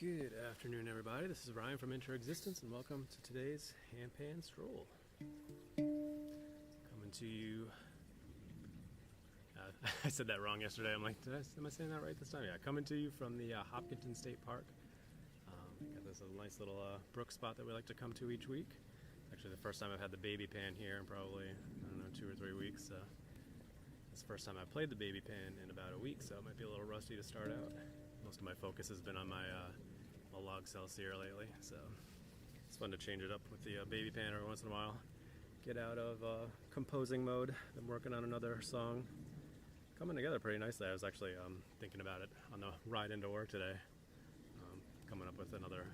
Good afternoon, everybody. This is Ryan from Inter-Existence, and welcome to today's Handpan Stroll. Coming to you. I said that wrong yesterday. I'm like, am I saying that right this time? Yeah, coming to you from the Hopkinton State Park. Got this nice little brook spot that we like to come to each week. Actually, the first time I've had the baby pan here in probably, I don't know, 2 or 3 weeks. It's the first time I played the baby pan in about a week, so it might be a little rusty to start out. Most of my focus has been on my log Celsius lately, so it's fun to change it up with the baby pan every once in a while. Get out of composing mode. I'm working on another song. Coming together pretty nicely. I was actually thinking about it on the ride into work today. Coming up with another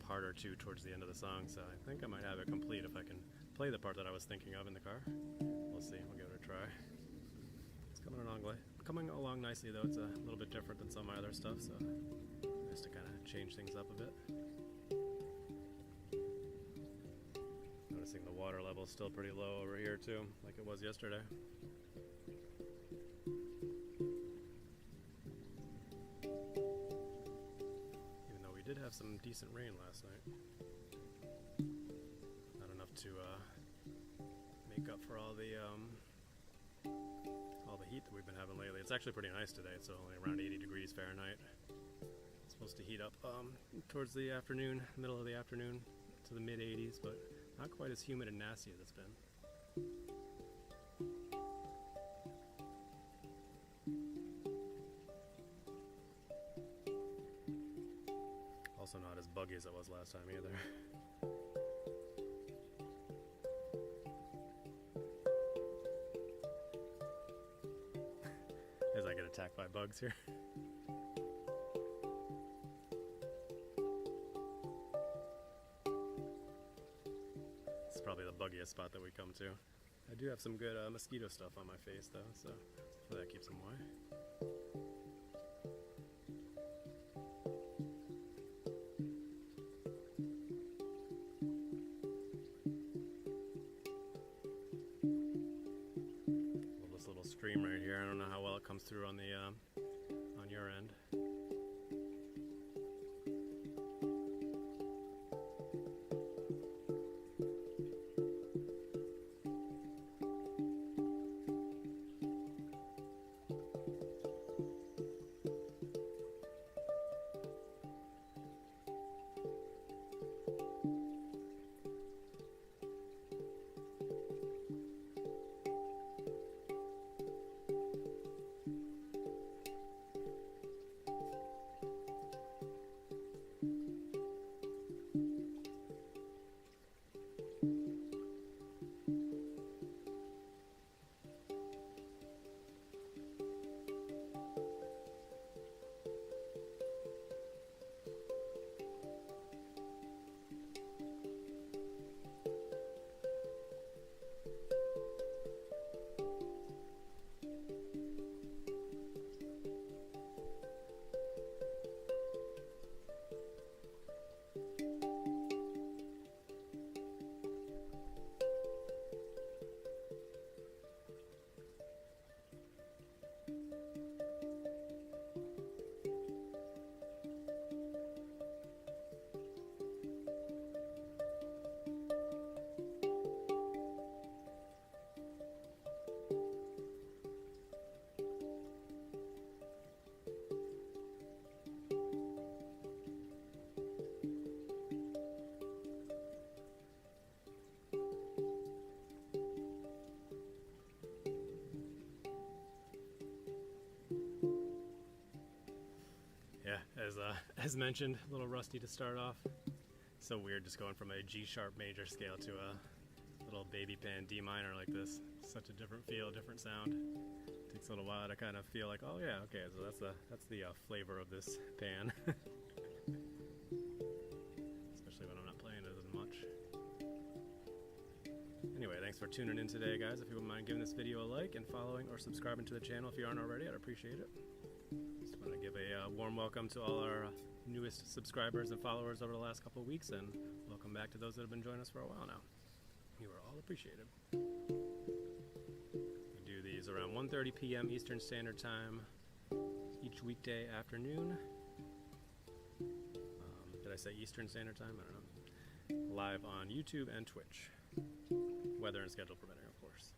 part or two towards the end of the song, so I think I might have it complete if I can play the part that I was thinking of in the car. We'll see. We'll give it a try. It's coming along nicely, though. It's a little bit different than some of my other stuff, so just to kind of change things up a bit. Noticing the water level is still pretty low over here too, like it was yesterday. Even though we did have some decent rain last night. Not enough to make up for all the heat that we've been having lately. It's actually pretty nice today. It's only around 80 degrees Fahrenheit. It's supposed to heat up towards the afternoon, middle of the afternoon, to the mid 80s, but not quite as humid and nasty as it's been. Also not as buggy as it was last time either. As I get attacked by bugs here. It's probably the buggiest spot that we come to. I do have some good mosquito stuff on my face though, so hopefully that keeps them away. This little stream right here, I don't know how well it comes through on the on your end. Yeah, as mentioned, a little rusty to start off. So weird just going from a G sharp major scale to a little baby pan D minor like this. Such a different feel, different sound. Takes a little while to kind of feel like, oh yeah, okay, so that's the flavor of this pan. Especially when I'm not playing it as much. Anyway, thanks for tuning in today, guys. If you wouldn't mind giving this video a like and following or subscribing to the channel if you aren't already, I'd appreciate it. Just want to give a warm welcome to all our newest subscribers and followers over the last couple of weeks, and welcome back to those that have been joining us for a while now. You are all appreciated. We do these around 1:30 p.m. Eastern Standard Time each weekday afternoon. I say, Eastern Standard Time? I don't know. Live on YouTube and Twitch. Weather and schedule permitting, of course.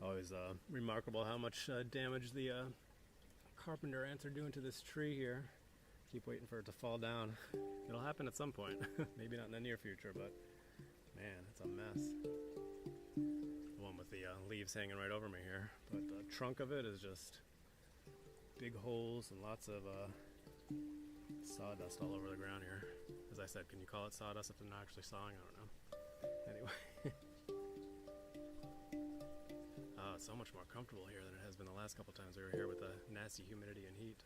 Always remarkable how much damage the carpenter ants are doing to this tree here. Keep waiting for it to fall down. It'll happen at some point. Maybe not in the near future, but man, it's a mess. The one with the leaves hanging right over me here. But the trunk of it is just big holes and lots of sawdust all over the ground here. As I said, can you call it sawdust if they're not actually sawing? I don't know. Anyway. It's so much more comfortable here than it has been the last couple times we were here with the nasty humidity and heat.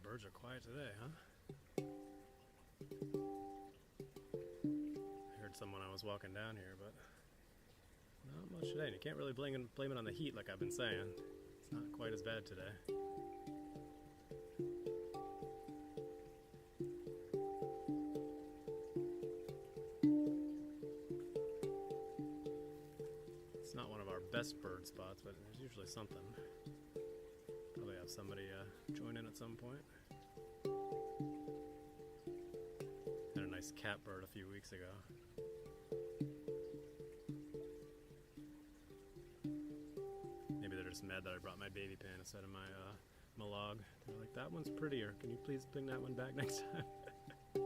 Birds are quiet today, huh? I heard some when I was walking down here, but not much today. And you can't really blame it on the heat like I've been saying. It's not quite as bad today. It's not one of our best bird spots, but there's usually something. Probably have somebody join in at some point. Had a nice catbird a few weeks ago. Maybe they're just mad that I brought my baby pan instead of my Malog. They're like, that one's prettier. Can you please bring that one back next time? It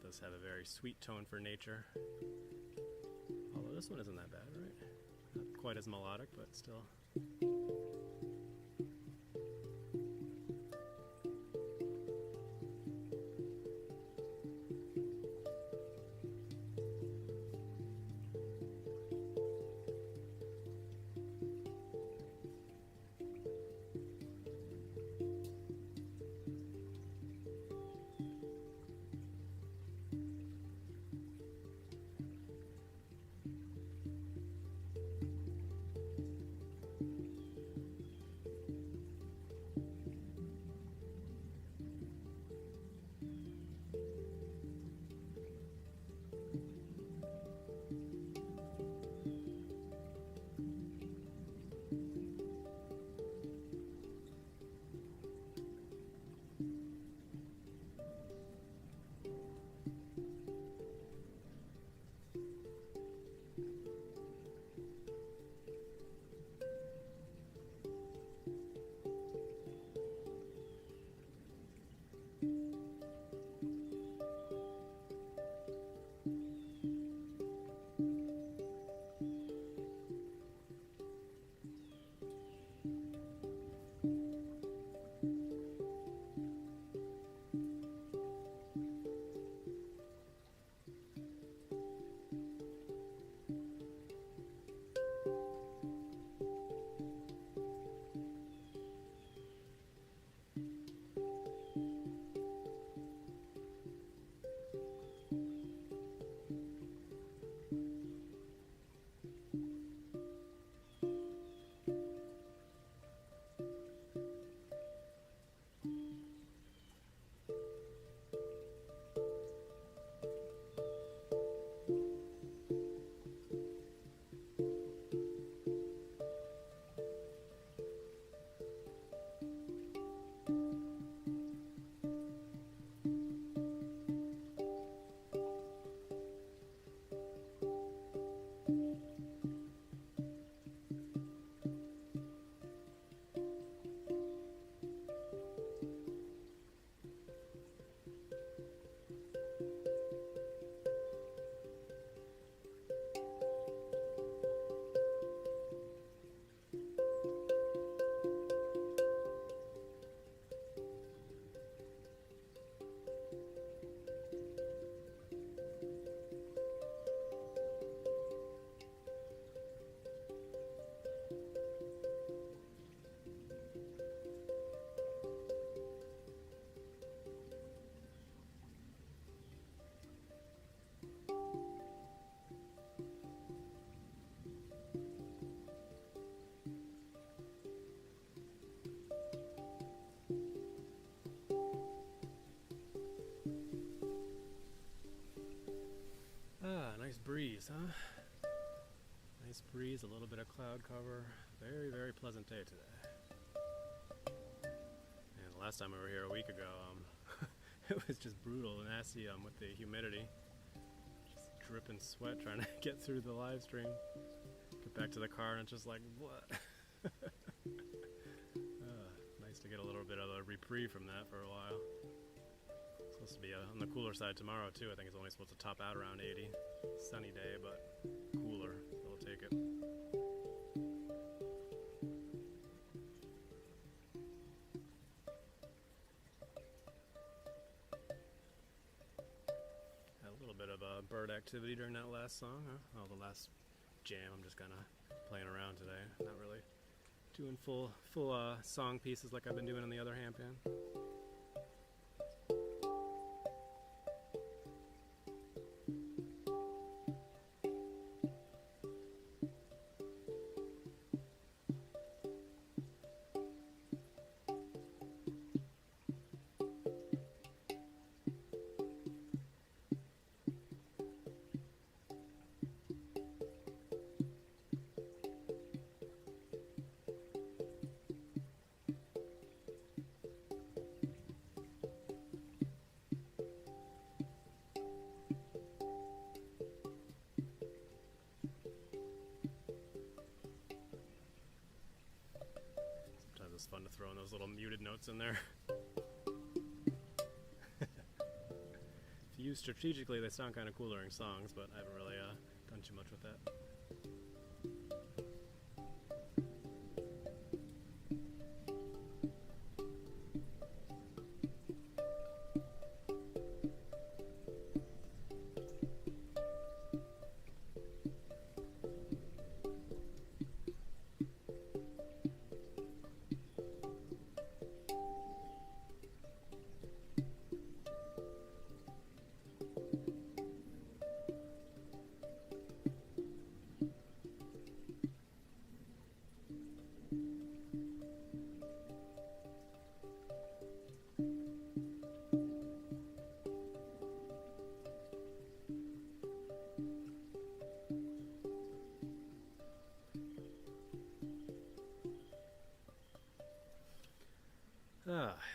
does have a very sweet tone for nature. Although this one isn't that bad, right? Not quite as melodic, but still. breeze, huh? Nice breeze, a little bit of cloud cover. Very, very pleasant day today. And the last time we were here a week ago, it was just brutal and nasty with the humidity. Just dripping sweat trying to get through the live stream. Get back to the car and it's just like, what? Nice to get a little bit of a reprieve from that for a while. It's supposed to be on the cooler side tomorrow too. I think it's only supposed to top out around 80. Sunny day, but cooler, so we'll take it. Had a little bit of bird activity during that last song, huh? Oh, the last jam. I'm just kind of playing around today. Not really doing full song pieces like I've been doing on the other handpan. It's fun to throw in those little muted notes in there. If you use strategically, they sound kind of cool during songs, but I haven't really done too much with that.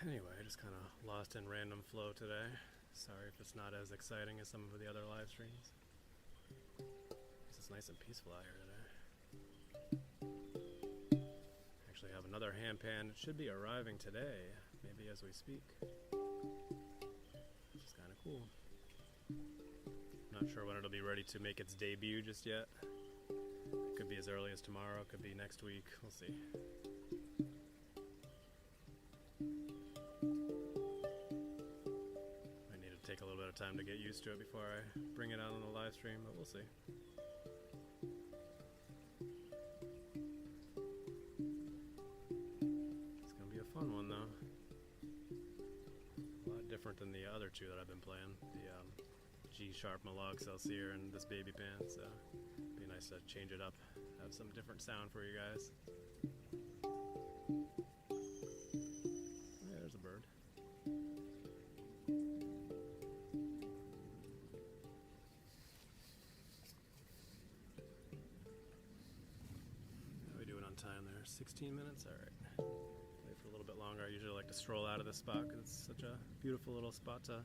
Anyway, I just kind of lost in random flow today. Sorry if it's not as exciting as some of the other live streams. It's nice and peaceful out here today. Actually have another handpan. It should be arriving today, maybe as we speak. Which is kind of cool. Not sure when it'll be ready to make its debut just yet. Could be as early as tomorrow, could be next week. We'll see. Take a little bit of time to get used to it before I bring it out on the live stream, but we'll see. It's gonna be a fun one though. A lot different than the other two that I've been playing. The G sharp Malog Celsior and this baby pan, so it'd be nice to change it up, have some different sound for you guys. Yeah, there's a bird. Time there, 16 minutes, all right. Wait for a little bit longer. I usually like to stroll out of this spot because it's such a beautiful little spot to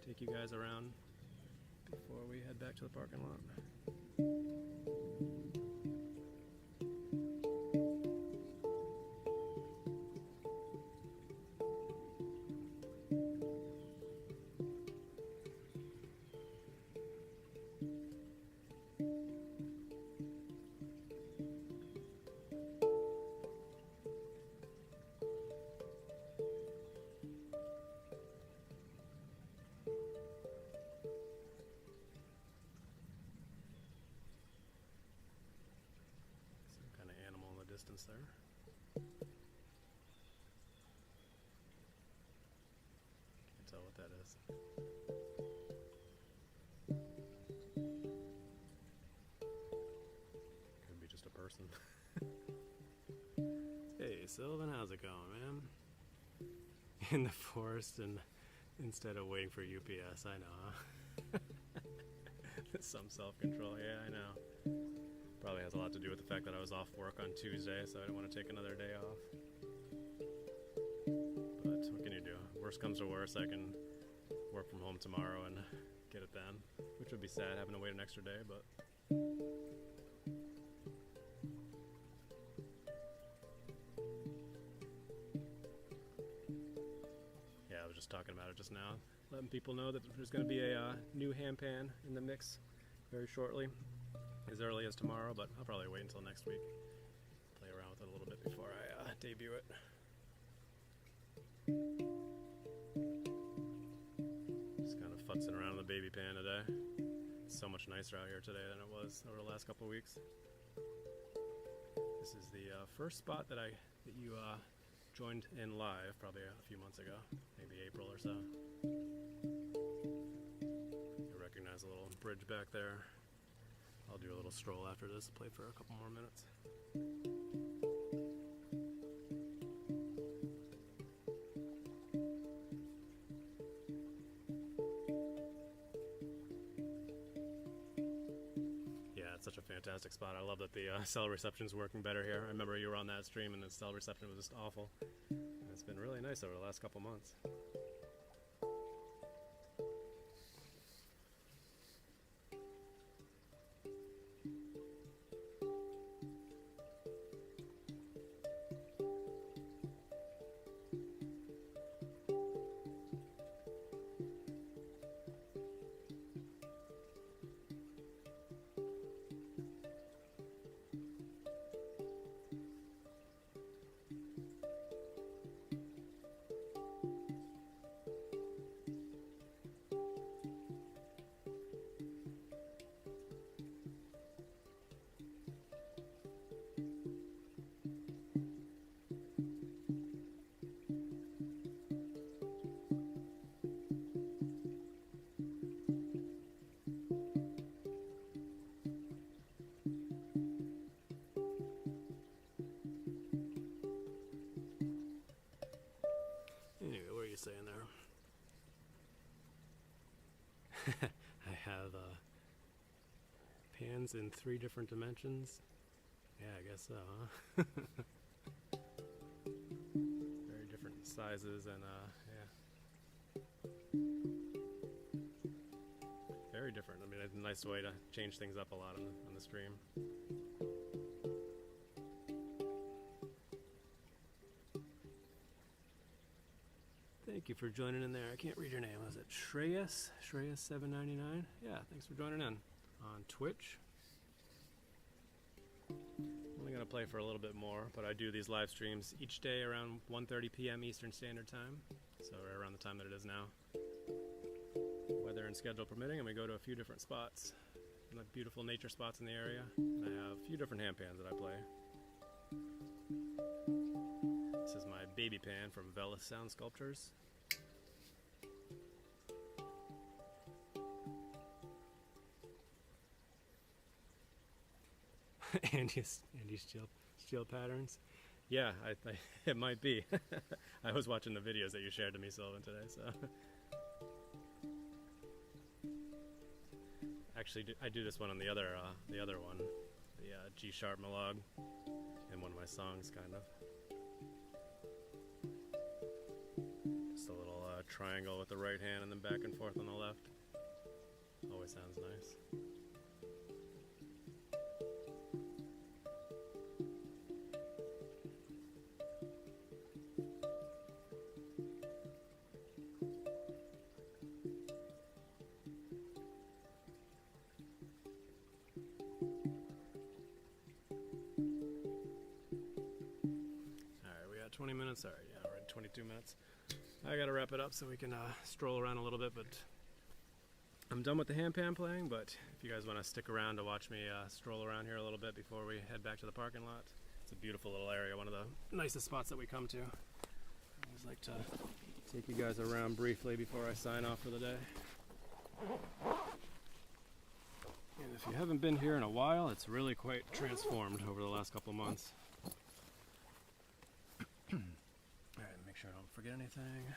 take you guys around before we head back to the parking lot. Distance there. Can't tell what that is. Could be just a person. Hey Sylvan, how's it going, man? In the forest and instead of waiting for UPS, I know, huh? Some self-control, yeah, I know. Probably has a lot to do with the fact that I was off work on Tuesday, so I didn't want to take another day off. But what can you do? Worst comes to worst, I can work from home tomorrow and get it done, which would be sad having to wait an extra day, but yeah, I was just talking about it just now, letting people know that there's going to be a new handpan in the mix very shortly, as early as tomorrow, but I'll probably wait until next week, play around with it a little bit before I debut it. Just kind of futzing around in the baby pan today. It's so much nicer out here today than it was over the last couple of weeks. This is the first spot that you joined in live probably a few months ago, maybe April or so. You recognize a little bridge back there. I'll do a little stroll after this, play for a couple more minutes. Such a fantastic spot. I love that the cell reception is working better here. I remember you were on that stream and the cell reception was just awful. And it's been really nice over the last couple months. Saying there. I have pans in 3 different dimensions. Yeah, I guess so, huh? Very different sizes and yeah. Very different. I mean, it's a nice way to change things up a lot on the stream. Thank you for joining in there. I can't read your name. Was it Shreyas? Shreyas799? Yeah, thanks for joining in on Twitch. I'm only going to play for a little bit more, but I do these live streams each day around 1:30 p.m. Eastern Standard Time, so right around the time that it is now. Weather and schedule permitting, and we go to a few different spots, beautiful nature spots in the area. And I have a few different handpans that I play. This is my baby pan from Velis Sound Sculptures. Andy Steel Patterns. Yeah, it might be. I was watching the videos that you shared to me, Sylvan, today. So, actually, I do this one on the other one, the G sharp Malog, in one of my songs, kind of. Just a little triangle with the right hand and then back and forth on the left. Always sounds nice. Alright, we got 20 minutes. Alright, yeah, we're at 22 minutes. I gotta wrap it up so we can stroll around a little bit, but I'm done with the handpan playing. But if you guys want to stick around to watch me stroll around here a little bit before we head back to the parking lot, it's a beautiful little area, one of the nicest spots that we come to. I always like to take you guys around briefly before I sign off for the day. And if you haven't been here in a while, it's really quite transformed over the last couple months. Alright, make sure I don't forget anything.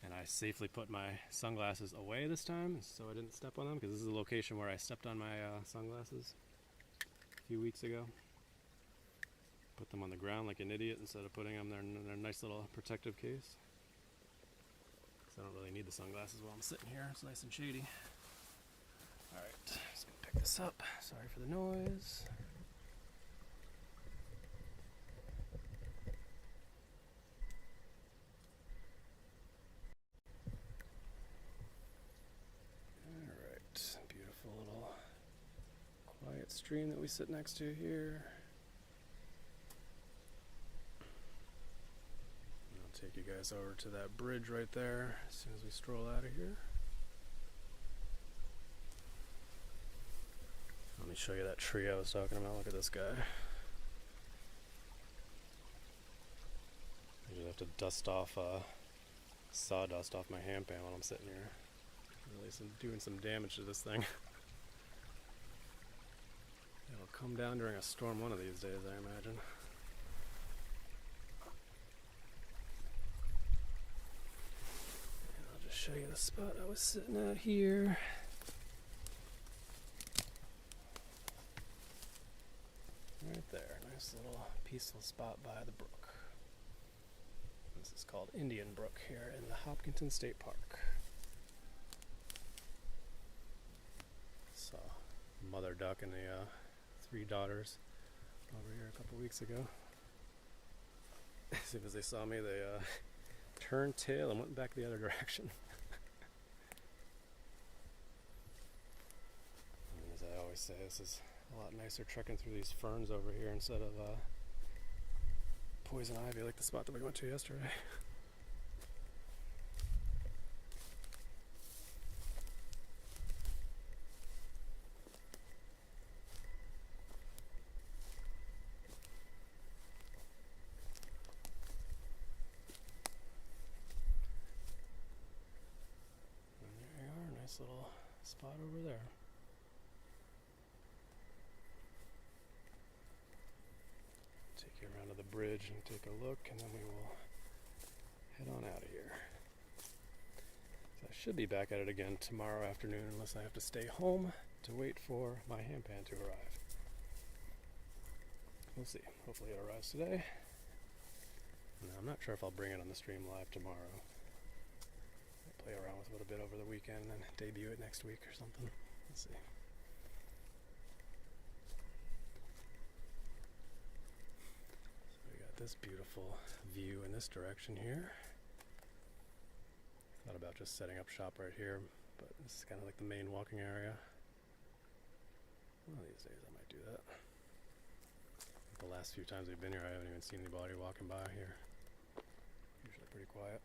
And I safely put my sunglasses away this time so I didn't step on them, because this is a location where I stepped on my sunglasses a few weeks ago. Put them on the ground like an idiot instead of putting them in their nice little protective case. So I don't really need the sunglasses while I'm sitting here. It's nice and shady. Alright, just gonna pick this up. Sorry for the noise. Alright, beautiful little quiet stream that we sit next to here. I'll take you guys over to that bridge right there as soon as we stroll out of here. Let me show you that tree I was talking about. Look at this guy. I just have to dust off sawdust off my handpan while I'm sitting here. Really doing some damage to this thing. It'll come down during a storm one of these days, I imagine. And I'll just show you the spot I was sitting at here. Right there, nice little peaceful spot by the brook. This is called Indian Brook here in the Hopkinton State Park. Saw mother duck and the 3 daughters over here a couple weeks ago. As soon as they saw me, they turned tail and went back the other direction. And as I always say, this is a lot nicer trekking through these ferns over here instead of poison ivy like the spot that we went to yesterday. And there you are, nice little spot over there. Take you around to the bridge and take a look, and then we will head on out of here. So I should be back at it again tomorrow afternoon unless I have to stay home to wait for my handpan to arrive. We'll see. Hopefully it arrives today. And I'm not sure if I'll bring it on the stream live tomorrow. I'll play around with it a bit over the weekend and then debut it next week or something. Let's see. This beautiful view in this direction here. Thought about just setting up shop right here, but this is kind of like the main walking area. One of these days I might do that. The last few times we've been here I haven't even seen anybody walking by here. Usually pretty quiet.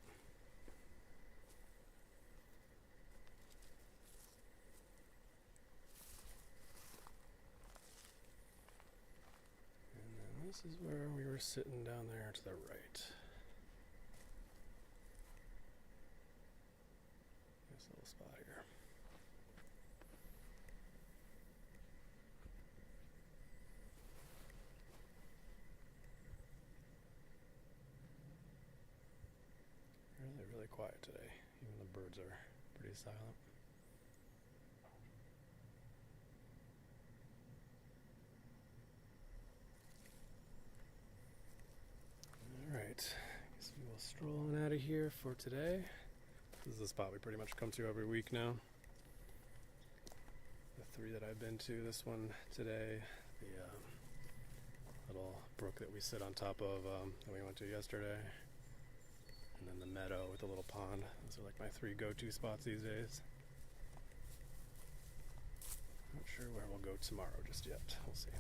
This is where we were sitting down there to the right. Nice little spot here. Really, really quiet today. Even the birds are pretty silent. Alright, I guess we will stroll on out of here for today. This is a spot we pretty much come to every week now. The 3 that I've been to, this one today, the little brook that we sit on top of that we went to yesterday, and then the meadow with the little pond. Those are like my 3 go-to spots these days. Not sure where we'll go tomorrow just yet. We'll see.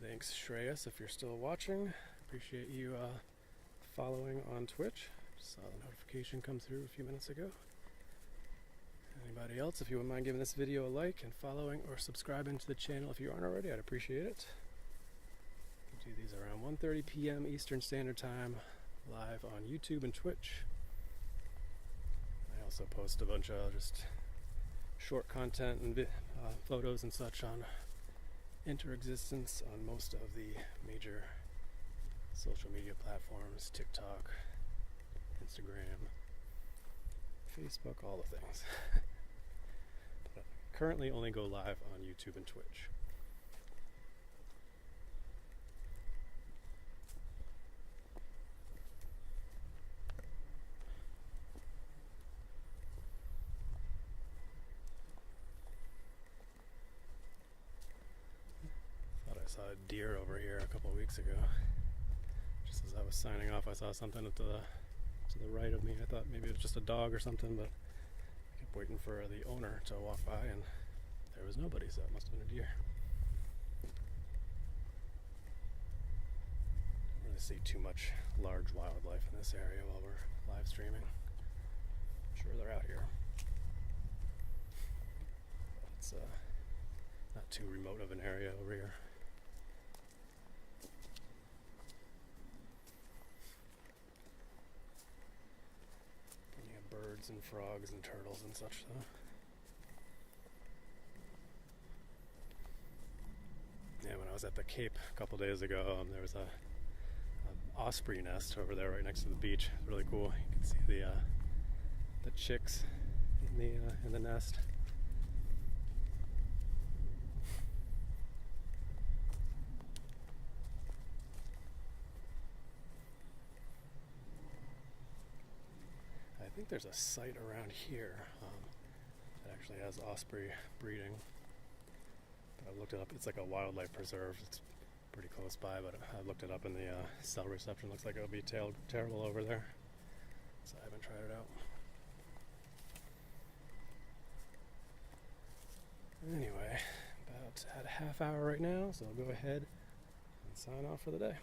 Thanks, Shreyas, if you're still watching. Appreciate you following on Twitch. Just saw the notification come through a few minutes ago. Anybody else, if you wouldn't mind giving this video a like and following or subscribing to the channel if you aren't already, I'd appreciate it. We do these around 1:30 p.m. Eastern Standard Time live on YouTube and Twitch. I also post a bunch of just short content and photos and such on interexistence on most of the major social media platforms: TikTok, Instagram, Facebook, all the things. But I currently only go live on YouTube and Twitch. Thought I saw a deer over here a couple of weeks ago. Just as I was signing off, I saw something to the right of me. I thought maybe it was just a dog or something, but I kept waiting for the owner to walk by, and there was nobody, so it must have been a deer. Don't really see too much large wildlife in this area while we're live streaming. I'm sure they're out here. It's not too remote of an area over here. Birds and frogs and turtles and such, though. Yeah, when I was at the Cape a couple days ago, there was a osprey nest over there right next to the beach. It's really cool. You can see the chicks in the nest. I think there's a site around here that actually has osprey breeding. But I looked it up. It's like a wildlife preserve. It's pretty close by, but I looked it up, and the cell reception looks like it'll be terrible over there. So I haven't tried it out. Anyway, about at a half hour right now, so I'll go ahead and sign off for the day.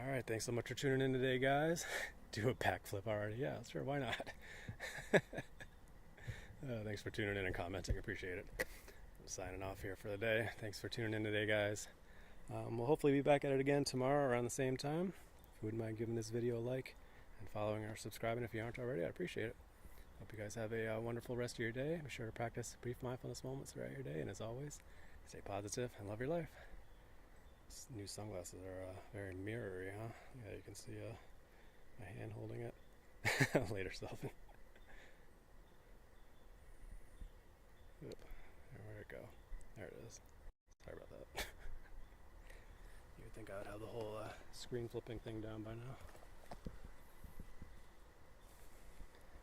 Alright, thanks so much for tuning in today, guys. Do a backflip already? Yeah, sure, why not? Thanks for tuning in and commenting, appreciate it. I'm signing off here for the day. Thanks for tuning in today, guys. We'll hopefully be back at it again tomorrow around the same time. If you wouldn't mind giving this video a like and following or subscribing if you aren't already, I'd appreciate it. Hope you guys have a wonderful rest of your day. Be sure to practice brief mindfulness moments throughout your day, and as always, stay positive and love your life. These new sunglasses are very mirrory, huh? Yeah, you can see my hand holding it. Later, Sylvan. Yep. Where'd it go? There it is. Sorry about that. You would think I would have the whole screen flipping thing down by now.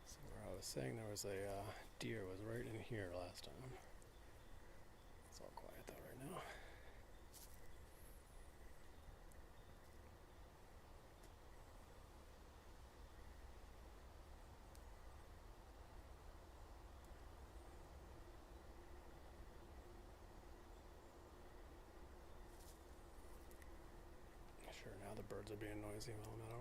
So where I was saying there was a deer was right in here last time. It's all quiet though right now. Sure, now the birds are being noisy while I'm out